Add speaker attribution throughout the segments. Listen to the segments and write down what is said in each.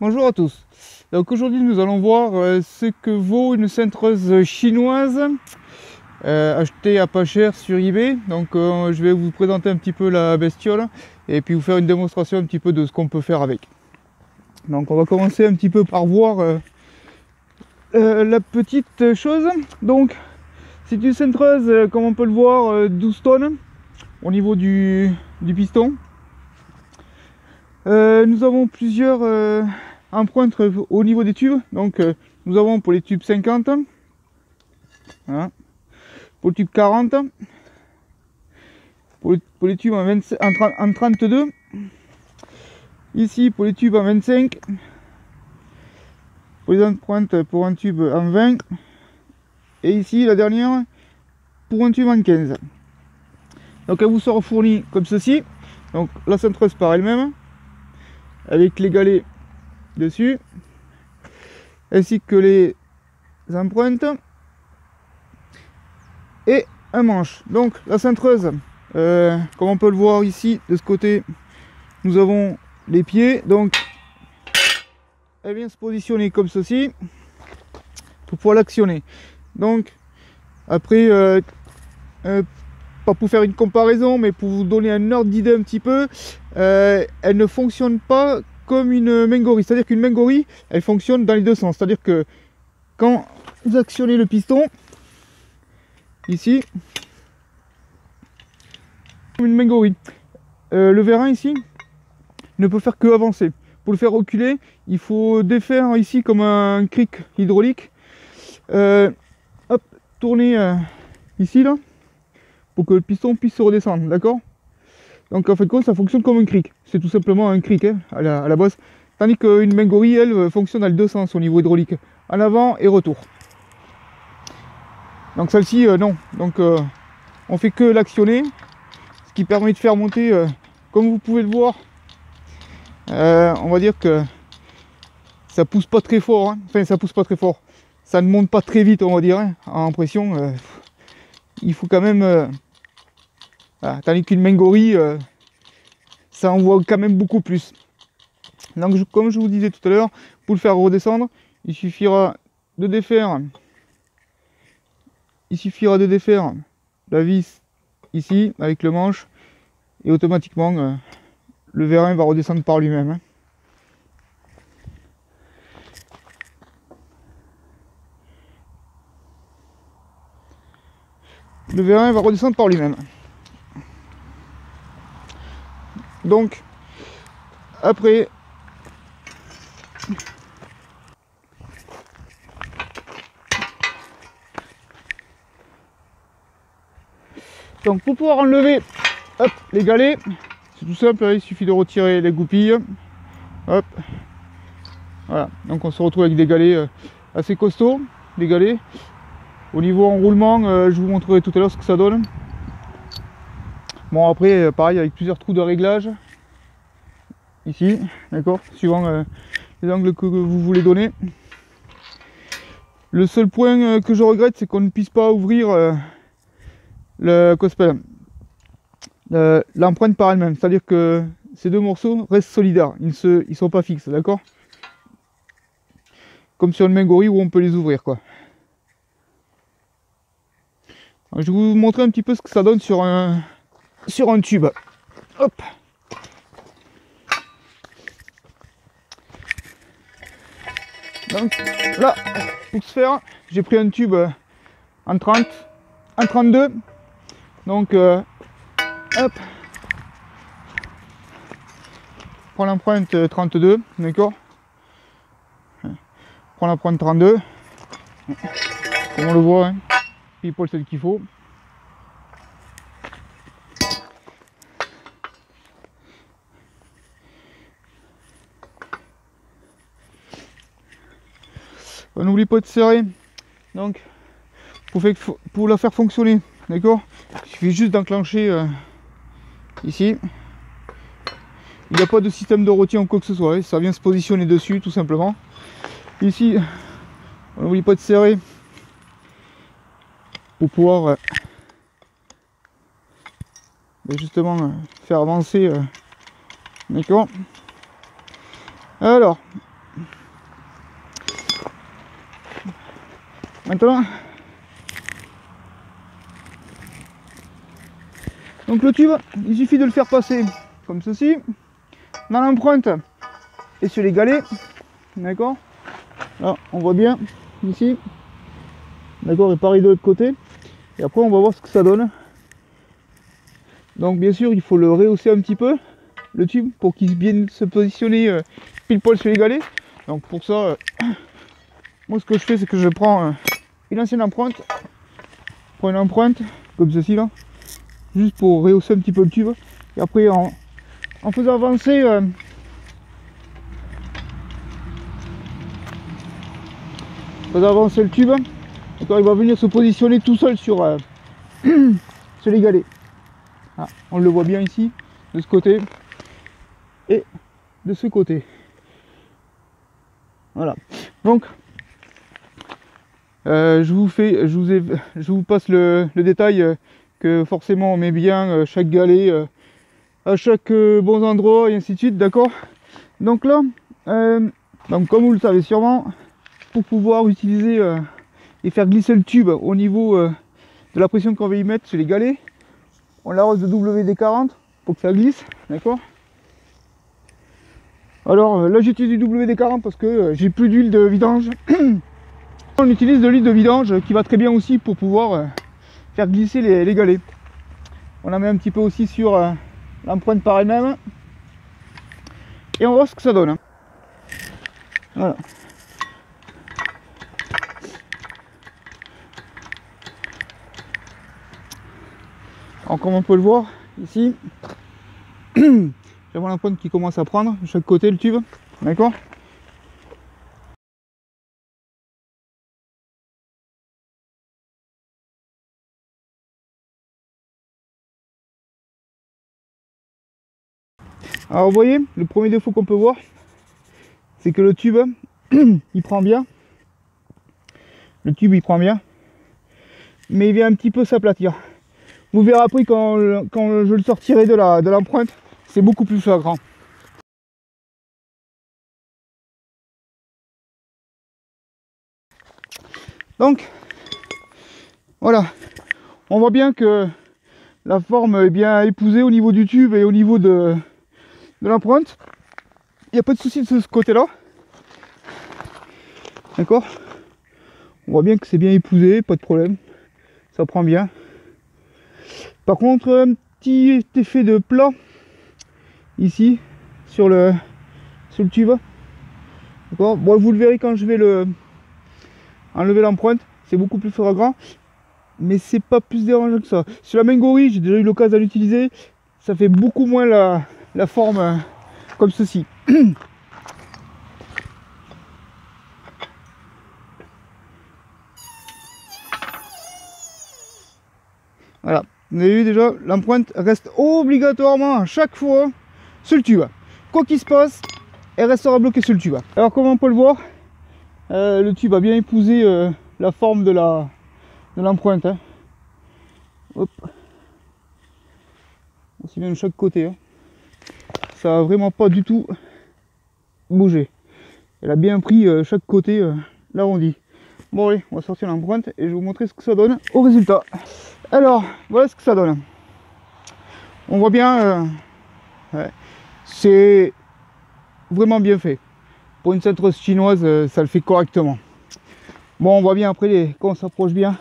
Speaker 1: Bonjour à tous. Donc aujourd'hui nous allons voir ce que vaut une cintreuse chinoise achetée à pas cher sur eBay. Donc je vais vous présenter un petit peu la bestiole et puis vous faire une démonstration un petit peu de ce qu'on peut faire avec. Donc on va commencer un petit peu par voir la petite chose. Donc c'est une cintreuse comme on peut le voir 12 tonnes au niveau du piston. Nous avons plusieurs empreintes au niveau des tubes. Donc nous avons pour les tubes 50, voilà. Pour le tube 40, pour les tubes en 32, ici pour les tubes en 25, pour les empreintes pour un tube en 20, et ici la dernière pour un tube en 15. Donc elle vous sera fournie comme ceci. Donc la cintreuse par elle-même, avec les galets dessus, ainsi que les empreintes et un manche. Donc la cintreuse, comme on peut le voir ici de ce côté, nous avons les pieds. Donc elle vient se positionner comme ceci pour pouvoir l'actionner. Donc après pas pour faire une comparaison, mais pour vous donner un ordre d'idée un petit peu, elle ne fonctionne pas comme une Mengori. C'est à dire qu'une Mengori, elle fonctionne dans les deux sens. C'est à dire que quand vous actionnez le piston ici, comme une Mengori, le vérin ici ne peut faire que avancer. Pour le faire reculer, il faut défaire ici comme un cric hydraulique, hop, tourner ici là, pour que le piston puisse se redescendre, d'accord? Donc en fait quoi, ça fonctionne comme un cric, c'est tout simplement un cric à la base, tandis qu'une Mengori, elle, fonctionne dans les deux sens au niveau hydraulique, en avant et retour. Donc celle-ci non, donc on fait que l'actionner, ce qui permet de faire monter, comme vous pouvez le voir, on va dire que ça pousse pas très fort, hein. Enfin ça pousse pas très fort, ça ne monte pas très vite, on va dire, hein, en pression. Il faut quand même, voilà. Tandis qu'une Mengori, ça envoie quand même beaucoup plus. Donc comme je vous disais tout à l'heure, pour le faire redescendre, il suffira de défaire la vis ici avec le manche, et automatiquement le vérin va redescendre par lui-même, hein. Le vérin va redescendre par lui-même. Donc après, donc pour pouvoir enlever, hop, les galets, c'est tout simple, il suffit de retirer les goupilles, hop, voilà. Donc on se retrouve avec des galets assez costauds, des galets. Au niveau enroulement, je vous montrerai tout à l'heure ce que ça donne. Bon après, pareil, avec plusieurs trous de réglage ici, d'accord, suivant les angles que vous voulez donner. Le seul point que je regrette, c'est qu'on ne puisse pas ouvrir l'empreinte par elle-même. C'est-à-dire que ces deux morceaux restent solidaires, ils sont pas fixes, d'accord. Comme sur une Mengori où on peut les ouvrir, quoi. Alors, je vais vous montrer un petit peu ce que ça donne sur un tube. Hop. Donc là, pour ce faire, j'ai pris un tube en 30, en 32. Donc hop, prends l'empreinte 32, d'accord. Prends l'empreinte 32, comme on le voit, hein, pile poil celle qu'il faut. On n'oublie pas de serrer. Donc pour la faire fonctionner, d'accord, il suffit juste d'enclencher ici. Il n'y a pas de système de rôti en quoi que ce soit, hein. Ça vient se positionner dessus tout simplement. Ici, on n'oublie pas de serrer pour pouvoir justement faire avancer, d'accord. Alors Maintenant, donc le tube, il suffit de le faire passer comme ceci, dans l'empreinte et sur les galets, d'accord. Là, on voit bien, ici, d'accord, et pareil de l'autre côté, et après on va voir ce que ça donne. Donc bien sûr, il faut le rehausser un petit peu, le tube, pour qu'il vienne se positionner pile poil sur les galets. Donc pour ça, moi ce que je fais, c'est que je prends une ancienne empreinte, je prends une empreinte comme ceci là, juste pour rehausser un petit peu le tube, et après en faisant avancer le tube, il va venir se positionner tout seul sur les galets. Ah, on le voit bien ici, de ce côté et de ce côté. Voilà. Donc je vous passe le détail que forcément on met bien chaque galet à chaque bon endroit et ainsi de suite, d'accord. Donc là, donc comme vous le savez sûrement, pour pouvoir utiliser et faire glisser le tube au niveau de la pression qu'on va y mettre sur les galets, on l'arrose de WD-40 pour que ça glisse, d'accord. Alors là j'utilise du WD-40 parce que j'ai plus d'huile de vidange. On utilise de l'huile de vidange qui va très bien aussi pour pouvoir faire glisser les galets. On la met un petit peu aussi sur l'empreinte par elle-même et on voit ce que ça donne. Voilà. Alors comme on peut le voir ici, j'ai l'empreinte qui commence à prendre de chaque côté le tube, d'accord. Alors vous voyez, le premier défaut qu'on peut voir, c'est que le tube il prend bien, mais il vient un petit peu s'aplatir. Vous verrez après quand je le sortirai de l'empreinte, c'est beaucoup plus flagrant. Donc voilà, on voit bien que la forme est bien épousée au niveau du tube et au niveau de l'empreinte. Il n'y a pas de souci de ce côté-là. D'accord. On voit bien que c'est bien épousé, pas de problème. Ça prend bien. Par contre, un petit effet de plat ici sur le tube. D'accord. Bon, vous le verrez quand je vais enlever l'empreinte. C'est beaucoup plus flagrant. Mais c'est pas plus dérangeant que ça. Sur la Mengori, j'ai déjà eu l'occasion de l'utiliser. Ça fait beaucoup moins la forme comme ceci. Voilà, vous avez vu déjà, l'empreinte reste obligatoirement à chaque fois sur le tube. Quoi qu'il se passe, elle restera bloquée sur le tube. Alors comme on peut le voir, le tube a bien épousé la forme de l'empreinte. Hein. Hop. Aussi bien de chaque côté. Hein. Ça a vraiment pas du tout bougé. Elle a bien pris chaque côté l'arrondi. Bon allez, on va sortir l'empreinte et je vais vous montrer ce que ça donne au résultat. Alors, voilà ce que ça donne. On voit bien, ouais, c'est vraiment bien fait. Pour une cintreuse chinoise, ça le fait correctement. Bon, on voit bien après, quand on s'approche bien,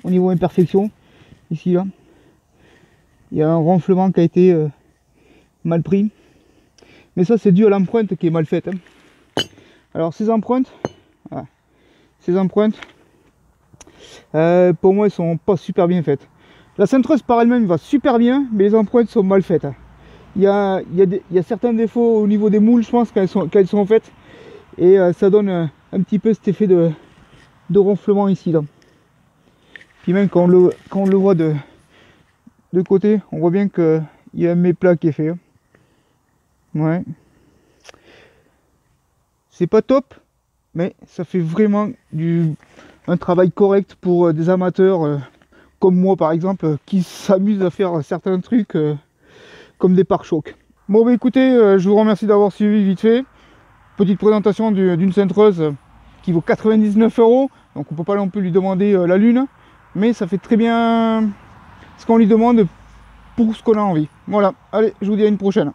Speaker 1: au niveau imperfection, ici, là, il y a un renflement qui a été mal pris. Mais ça, c'est dû à l'empreinte qui est mal faite. Hein. Alors, ces empreintes, voilà, pour moi, elles sont pas super bien faites. La cintreuse par elle-même va super bien, mais les empreintes sont mal faites. Il y a certains défauts au niveau des moules, je pense, qu'elles sont faites. Et ça donne un petit peu cet effet de ronflement ici. Là. Puis même quand on le voit de côté, on voit bien qu'il y a un méplat qui est fait. Ouais. C'est pas top, mais ça fait vraiment un travail correct pour des amateurs comme moi par exemple, qui s'amusent à faire certains trucs comme des pare-chocs. Bon bah écoutez, je vous remercie d'avoir suivi vite fait. Petite présentation d'une cintreuse qui vaut 99 €. Donc on peut pas non plus lui demander la lune, mais ça fait très bien ce qu'on lui demande pour ce qu'on a envie. Voilà, allez, je vous dis à une prochaine.